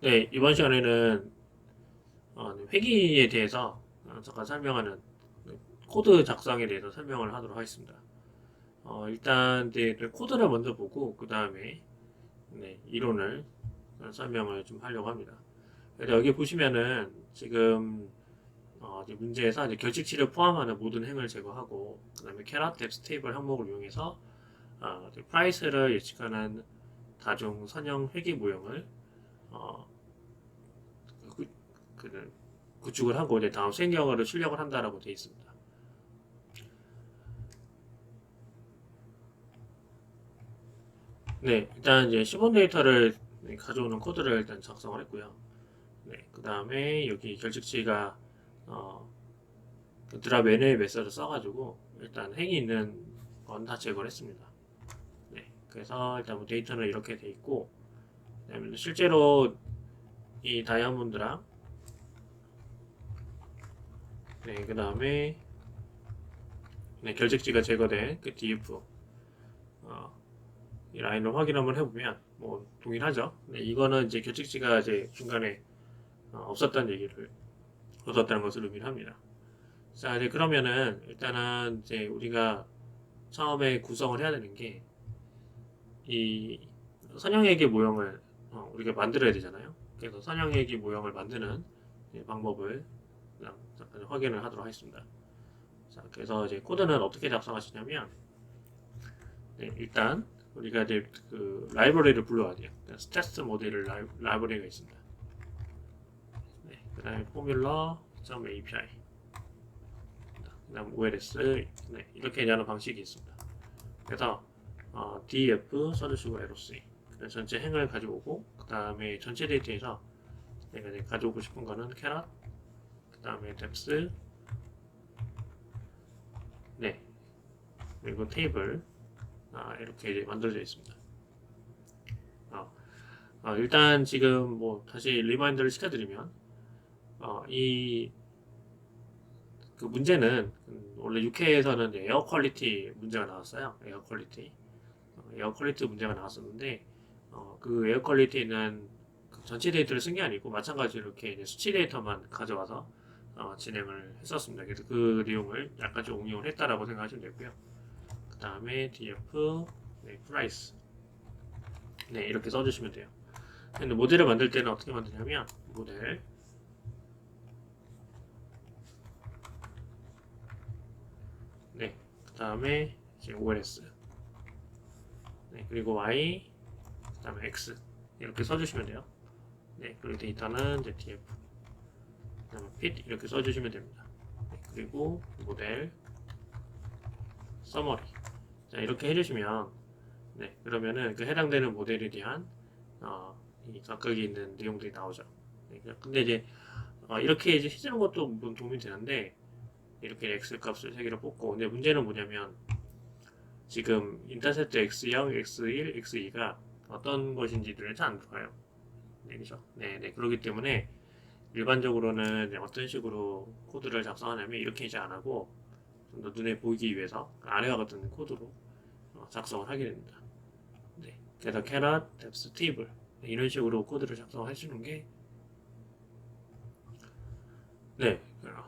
네, 이번 시간에는 회기에 대해서 잠깐 설명하는 코드 작성에 대해서 설명을 하도록 하겠습니다. 일단 이제 코드를 먼저 보고 그 다음에 이론을 설명을 좀 하려고 합니다. 그래서 여기 보시면은 지금 이제 문제에서 이제 결칙치를 포함하는 모든 행을 제거하고 그 다음에 캐럿 뎁스 테이블 항목을 이용해서 이제 프라이스를 예측하는 다중 선형 회기 모형을 어, 구, 그, 구축을 하고 이제 다음 수행 경우를 출력을 한다라고 되어 있습니다. 네, 일단 이제 시본 데이터를 가져오는 코드를 일단 작성을 했고요. 네, 그 다음에 여기 결측치가 그 드랍 NA 메서드 써가지고 일단 행이 있는 건 다 제거를 했습니다. 네, 그래서 일단 뭐 데이터는 이렇게 돼 있고, 그다음에 실제로 이 다이아몬드랑 그 다음에 결측치가 제거된 그 DF 이 라인을 확인 한번 해보면 뭐 동일하죠. 네, 이거는 이제 결측치가 이제 중간에 없었다는 얘기를 얻었다는 것을 의미를 합니다. 자, 이제 그러면은 일단은 이제 우리가 처음에 구성을 해야 되는 게 이 선형회계 모형을 우리가 만들어야 되잖아요. 그래서 선형회계 모형을 만드는 방법을 잠깐 확인을 하도록 하겠습니다. 자, 그래서 이제 코드는 어떻게 작성하시냐면 일단 우리가 이제 그 라이브러리를 불러야 돼요. 스태스 모델 라이브러리가 있습니다. 그 다음에 formula.api 그 다음 OLS 이렇게 하는 방식이 있습니다. 그래서 df 써주시고 eroc 전체 행을 가지고 오고 그 다음에 전체 데이터에서 내가 이제 가져오고 싶은 거는 캐럿 그 다음에 depth 그리고 테이블 이렇게 이제 만들어져 있습니다. 일단 지금 뭐 다시 리마인드를 시켜드리면 이 그 문제는 원래 6회에서는 에어 퀄리티 문제가 나왔어요. 에어 퀄리티 문제가 나왔었는데 그 에어 퀄리티는 그 전체 데이터를 쓴 게 아니고 마찬가지로 이렇게 이제 수치 데이터만 가져와서 진행을 했었습니다. 그래서 그 내용을 약간 좀 응용을 했다라고 생각하시면 되고요. 그 다음에 df price 이렇게 써주시면 돼요. 근데 모델을 만들 때는 어떻게 만드냐면 모델 그 다음에 이제 OLS 그리고 Y 그 다음에 X 이렇게 써주시면 돼요. 그리고 데이터는 이제 df 그 다음에 fit 이렇게 써주시면 됩니다. 그리고 모델 서머리 자, 이렇게 해주시면 그러면은 그 해당되는 모델에 대한 이 각각이 있는 내용들이 나오죠. 근데 이제 이렇게 이제 해주는 것도 물론 도움이 되는데 이렇게 x 값을 3개를 뽑고 근데 문제는 뭐냐면 지금 인터셉트 x0, x1, x2가 어떤 것인지를 잘 안 들어가요. 그죠? 그렇기 때문에 일반적으로는 어떤 식으로 코드를 작성하냐면 이렇게 이제 안 하고 좀 더 눈에 보이기 위해서 아래와 같은 코드로 작성을 하게 됩니다. 그래서 캐럿, 뎁스, 테이블 이런 식으로 코드를 작성하시는 게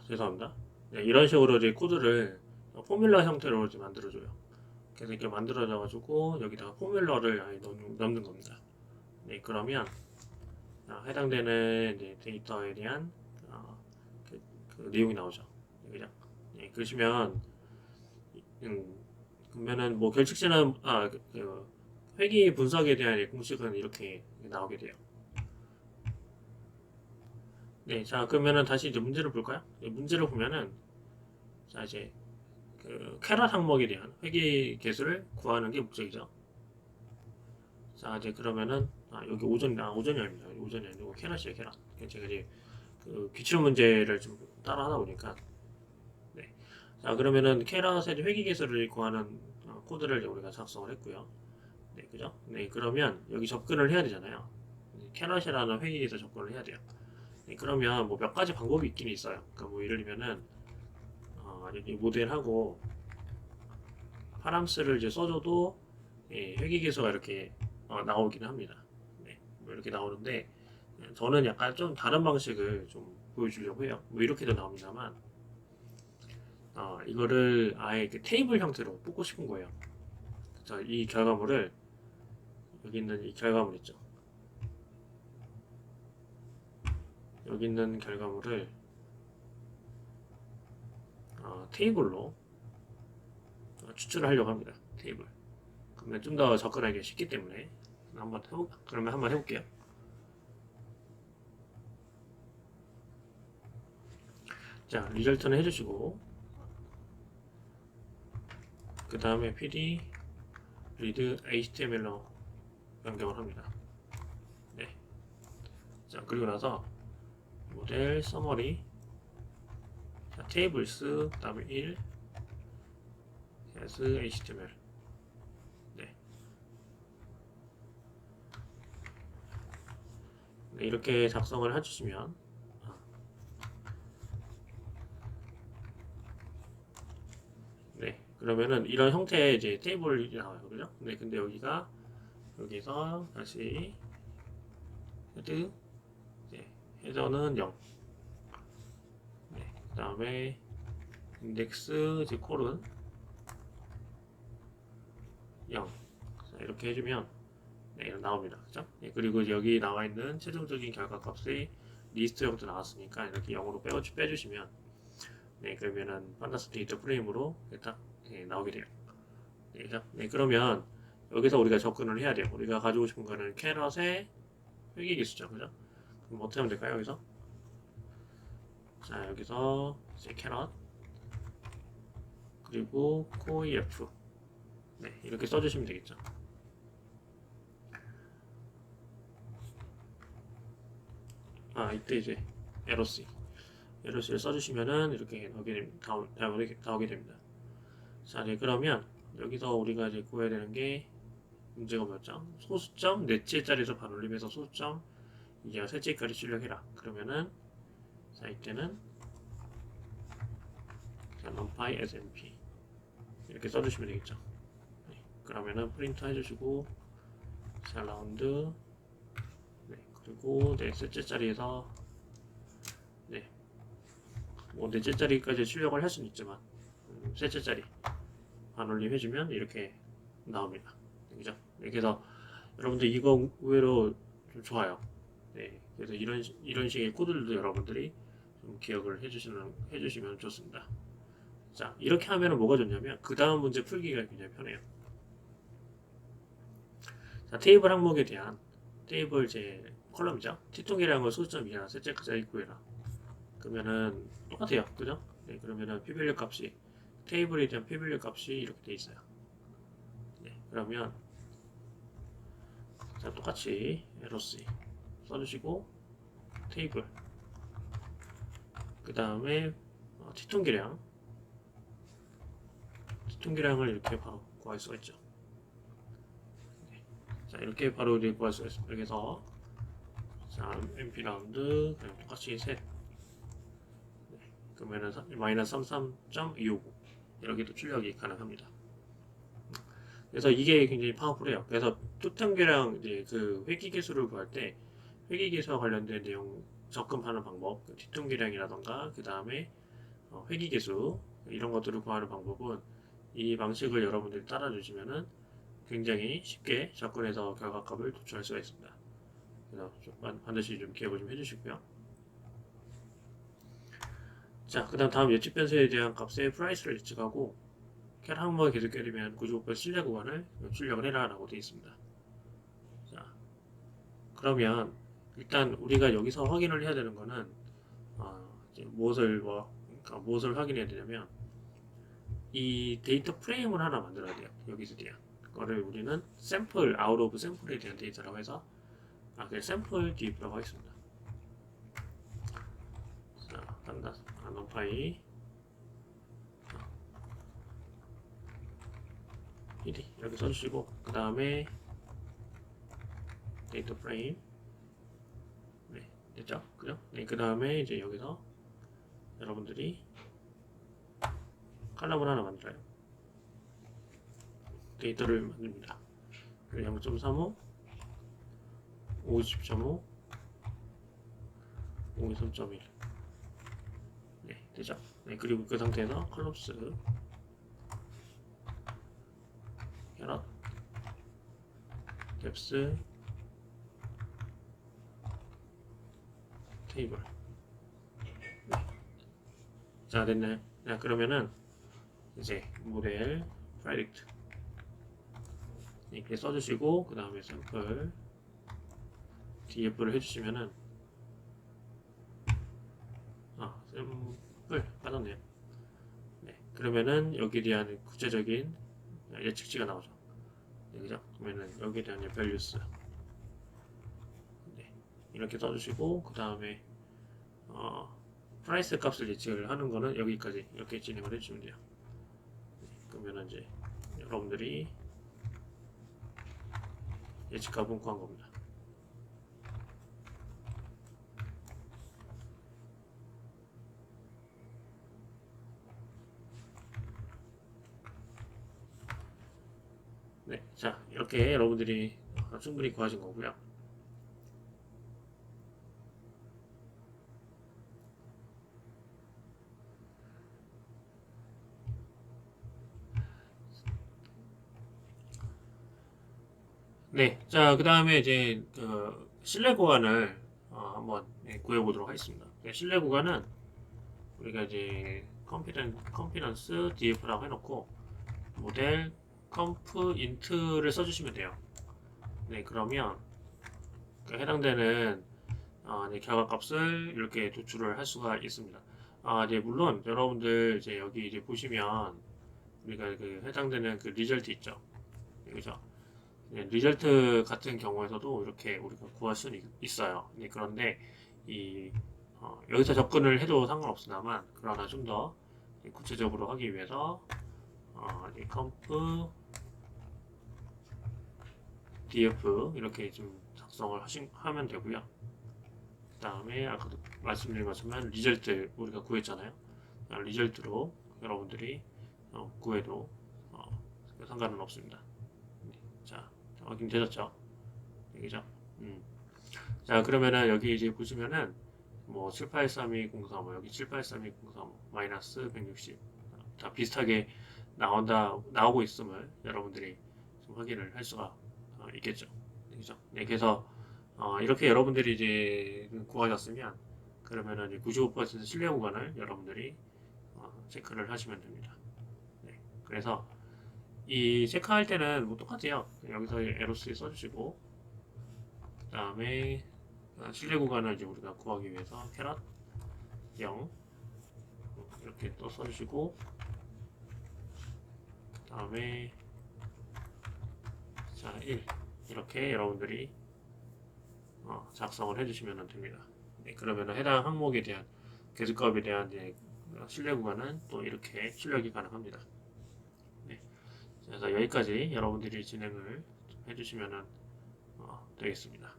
죄송합니다. 이런 식으로 이제 코드를 포뮬러 형태로 이제 만들어줘요. 그래서 이렇게 만들어져가지고 여기다가 포뮬러를 아예 넣는 겁니다. 그러면 해당되는 이제 데이터에 대한 그 내용이 나오죠. 그죠? 그러시면 그러면은 뭐 결측치는 회기 분석에 대한 공식은 이렇게 나오게 돼요. 자 그러면은 다시 이제 문제를 볼까요? 문제를 보면은 자 이제 그 캐럿 항목에 대한 회기 개수를 구하는 게 목적이죠. 자 이제 그러면은 여기 오전이 아닙니다. 오전이 아니고 캐럿이에요. 캐럿. 제가 이제 그 기출 문제를 좀 따라 하다 보니까 자 그러면은 캐럿의 회기 개수를 구하는 코드를 우리가 작성을 했고요. 그죠? 그러면 여기 접근을 해야 되잖아요. 캐럿이라는 회기에서 접근을 해야 돼요. 그러면 뭐 몇 가지 방법이 있긴 있어요. 그러니까 뭐 예를 들면은 여기 모델하고 파람스를 이제 써줘도 회기 개수가 이렇게 나오기는 합니다. 뭐 이렇게 나오는데 저는 약간 좀 다른 방식을 좀 보여주려고 해요. 뭐 이렇게도 나옵니다만, 이거를 아예 그 테이블 형태로 뽑고 싶은 거예요. 자, 이 결과물을, 여기 있는 이 결과물 있죠. 여기 있는 결과물을 테이블로 추출을 하려고 합니다. 테이블. 그러면 좀 더 접근하기 쉽기 때문에 그러면 한번 해볼게요. 자, 리절트는 해주시고, 그 다음에 PD read HTML로 변경을 합니다. 네. 자, 그리고 나서 모델 서머리, 자, 테이블스, 그 다음에 1 as HTML. 네. 네, 이렇게 작성을 해주시면, 네, 그러면은 이런 형태의 이제 테이블이 나와요, 그죠? 네, 근데 여기서 다시 헤드, 네, 헤더는 0, 네, 그 다음에 인덱스 이제 콜은 0. 자, 이렇게 해주면 네, 나옵니다, 그죠? 네, 그리고 여기 나와 있는 최종적인 결과 값이 리스트형도 나왔으니까 이렇게 0으로 빼주시면, 네, 그러면은 판다스 데이터 프레임으로 딱 나오게 돼요. 네, 그죠? 네, 그러면 여기서 우리가 접근을 해야 돼요. 우리가 가지고 싶은 거는 캐럿의 회계기수죠, 그죠? 그럼 어떻게 하면 될까요, 여기서? 자, 여기서 이제 캐럿 그리고 coef, 네, 이렇게 써주시면 되겠죠. 이때 이제 에러C를 써주시면은 이렇게 나오게 됩니다. 자, 네, 그러면 여기서 우리가 이제 구해야 되는 게 문제가 뭐였죠? 소수점 넷째짜리에서 반올림해서 소수점 이하 셋째까지 출력해라. 그러면은 자, 이때는 numpy as np 이렇게 써주시면 되겠죠. 네, 그러면은 프린트 해주시고 자, 라운드, 네, 그리고 네, 셋째 자리에서 네, 뭐 넷째 자리까지 출력을 할 수는 있지만 셋째 자리 반올림 해주면 이렇게 나옵니다. 그죠? 네, 그래서 여러분들 이거 의외로 좀 좋아요. 네, 그래서 이런 식의 코드들도 여러분들이 좀 기억을 해주시면 좋습니다. 자, 이렇게 하면 뭐가 좋냐면 그 다음 문제 풀기가 굉장히 편해요. 자, 테이블 항목에 대한 테이블 제 컬럼이죠. 티통이라는 소수점 이하 셋째까지 구해라. 그러면은 똑같아요, 그죠? 네, 그러면은 p밸류 값이 테이블에 대한 p밸류 값이 이렇게 돼 있어요. 네, 그러면 자, 똑같이 에러C 써주시고 테이블, 그 다음에 티통기량을 이렇게 바로 구할 수가 있죠. 네. 자, 이렇게 바로 구할 수가 있습니다. 그래서 자, mp 라운드 그냥 똑같이 셋, 네. 그러면은 마이너스 33.259 이렇게도 출력이 가능합니다. 그래서 이게 굉장히 파워풀해요. 그래서 투탕계랑 이제 그 회기계수를 구할 때 회기계수와 관련된 내용 접근하는 방법, 뒤통계량이라던가 그 다음에 회기계수 이런 것들을 구하는 방법은 이 방식을 여러분들이 따라주시면은 굉장히 쉽게 접근해서 결과값을 도출할 수가 있습니다. 그래서 반드시 좀 기억을 좀 해주시고요. 자, 그 다음 예측 변수에 대한 값의 프라이스를 예측하고 cat 항목을 계속 때리면 구조법 신뢰 구간을 출력을 해라 라고 되어 있습니다. 자, 그러면 일단 우리가 여기서 확인을 해야 되는 거는 이제 무엇을 확인해야 되냐면 이 데이터 프레임을 하나 만들어야 돼요. 여기서 대한 그거를 우리는 샘플, 아웃 오브 샘플에 대한 데이터라고 해서 그 샘플 딥이라고 하겠습니다. 자, 간다. numpy PD 이렇게 써주시고 그 다음에 데이터 프레임, 네, 됐죠? 그죠? 네, 그 다음에 이제 여기서 여러분들이 칼럼을 하나 만들어요. 데이터를 만듭니다. 0.35, 50.5, 523.1 네, 되죠? 네, 그리고 그 상태에서 컬럼스 캐럿 뎁스 테이블 자 됐나요? 자 그러면은 이제 모델 프로젝트 이렇게 써주시고 그 다음에 샘플 df를 해주시면은 샘플 빠졌네요. 네 그러면은 여기에 대한 구체적인 예측치가 나오죠. 네, 그죠? 그러면은 여기에 대한 values 네, 이렇게 써주시고 그 다음에 프라이스 값을 예측을 하는 거는 여기까지 이렇게 진행을 해주시면 돼요. 네, 그러면 이제 여러분들이 예측값은 구한 겁니다. 네, 자 이렇게 여러분들이 충분히 구하신 거고요. 네, 자, 그 다음에 이제 그 신뢰 구간을 한번 구해보도록 하겠습니다. 네, 신뢰 구간은 우리가 이제 컨피던스 df라고 해놓고 모델 컴프 인트를 써주시면 돼요. 네, 그러면 그 해당되는 이제 결과값을 이렇게 도출을 할 수가 있습니다. 이제 물론 여러분들 이제 여기 이제 보시면 우리가 그 해당되는 그 리절트 있죠, 그죠? 네, 리절트 같은 경우에서도 이렇게 우리가 구할 수는 있어요. 네, 그런데 이 여기서 접근을 해도 상관없으나만 그러나 좀 더 구체적으로 하기 위해서 이 컴프 df 이렇게 좀 작성을 하면 되고요. 그 다음에 아까도 말씀드린 것처럼 리절트 우리가 구했잖아요. 리절트로 여러분들이 구해도 상관은 없습니다. 자, 확인되셨죠? 여기죠? 자, 그러면은 여기 이제 보시면은 뭐 783203, 뭐 여기 783203 마이너스 160 다 비슷하게 나오고 있음을 여러분들이 좀 확인을 할 수가 있겠죠. 그죠? 네, 그래서 이렇게 여러분들이 이제 구하셨으면 그러면은 95% 신뢰 구간을 여러분들이 체크를 하시면 됩니다. 네, 그래서 이 체크할 때는 뭐 똑같아요. 여기서 에러스 써주시고 그 다음에 신뢰 구간을 이제 우리가 구하기 위해서 캐럿 0 이렇게 또 써주시고 그 다음에 자 1 이렇게 여러분들이 작성을 해주시면 됩니다. 네, 그러면 해당 항목에 대한 계수값에 대한 이제 신뢰 구간은 또 이렇게 출력이 가능합니다. 네, 그래서 여기까지 여러분들이 진행을 해주시면 되겠습니다.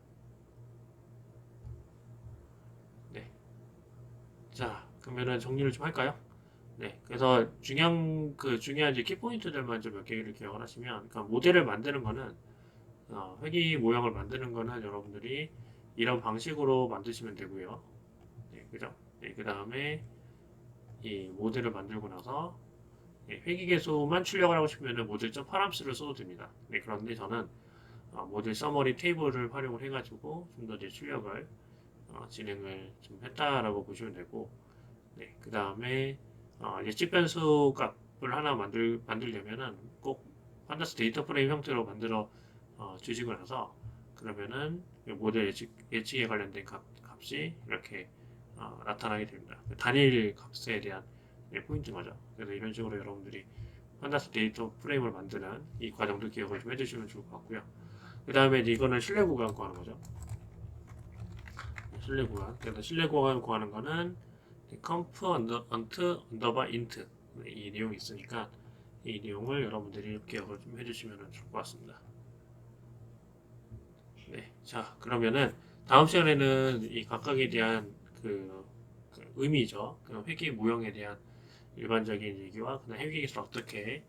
네, 자 그러면은 정리를 좀 할까요? 네, 그래서 중요한 이제 키포인트들만 좀 몇 개를 기억을 하시면, 그러니까 모델을 만드는 거는 회귀 모형을 만드는 거는 여러분들이 이런 방식으로 만드시면 되고요. 네, 그죠? 네, 그 다음에 이 모델을 만들고 나서 회귀 계수만 출력을 하고 싶으면 모델.파람스를 써도 됩니다. 네, 그런데 저는 모델 서머리 테이블을 활용을 해가지고 좀 더 이제 출력을 진행을 좀 했다라고 보시면 되고, 네, 그 다음에 예측 변수 값을 하나 만들려면은 꼭 판다스 데이터 프레임 형태로 만들어 주시고 나서 그러면은 모델 예측에 관련된 값이 이렇게 나타나게 됩니다. 단일 값에 대한 포인트인 거죠. 그래서 이런 식으로 여러분들이 판다스 데이터 프레임을 만드는 이 과정도 기억을 좀 해주시면 좋을 것 같고요. 그 다음에 이거는 신뢰 구간 구하는 거죠. 신뢰 구간. 그래서 신뢰 구간 구하는 거는 컴프 언더바 인트 이 내용이 있으니까 이 내용을 여러분들이 기억을 좀 해주시면 좋을 것 같습니다. 네, 자 그러면은 다음 시간에는 이 각각에 대한 그 의미죠. 그 회귀 모형에 대한 일반적인 얘기와 그다음 회귀 기술 어떻게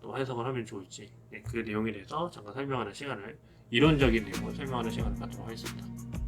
또 해석을 하면 좋을지 네, 그 내용에 대해서 잠깐 설명하는 시간을 이론적인 내용을 설명하는 시간을 갖도록 하겠습니다.